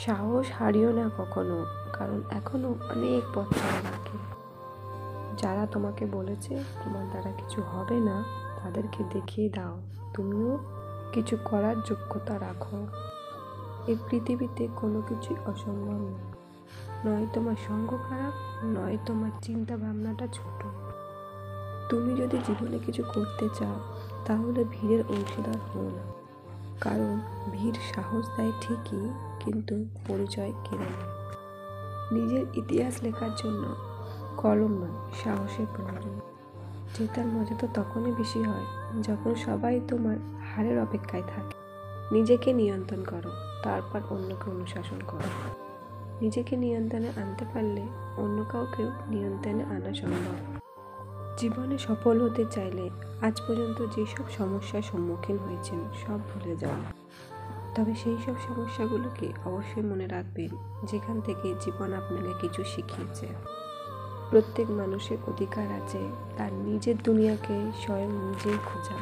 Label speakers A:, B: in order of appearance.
A: সাহস হারিও না কখনো, কারণ এখনো অনেক পথ চলা বাকি। যারা তোমাকে বলেছে তোমার দ্বারা কিছু হবে না, তাদেরকে দেখিয়ে দাও তুমিও কিছু করার যোগ্যতা রাখো। এই পৃথিবীতে কোনো কিছুই অসম্ভব নয়। নয় তোমার সঙ্গ খারাপ, নয় তোমার চিন্তা ভাবনাটা ছোট। তুমি যদি জীবনে কিছু করতে চাও, তাহলে ভিড়ের অংশীদার হও না, কারণ ভিড় সাহস দেয় ঠিকই, কিন্তু পরিচয় কেড়ে নেয়। নিজের ইতিহাস লেখার জন্য কলম নয়, সাহসের প্রয়োজন। জেতার মজা তো তখনই বেশি হয় যখন সবাই তোমার হারের অপেক্ষায় থাকে। নিজেকে নিয়ন্ত্রণ করো, তারপর অন্যকে অনুশাসন করো। নিজেকে নিয়ন্ত্রণে আনতে পারলে অন্য কাউকেও নিয়ন্ত্রণে আনা সম্ভব। জীবনে সফল হতে চাইলে আজ পর্যন্ত যেসব সমস্যার সম্মুখীন হয়েছেন সব ভুলে যান। তবে সেই সব সমস্যাগুলোকে অবশ্যই মনে রাখবেন, যেখান থেকে জীবন আপনাকে কিছু শিখিয়েছে। প্রত্যেক মানুষের অধিকার আছে তার নিজের দুনিয়াকে স্বয়ং নিজেই খোঁজা।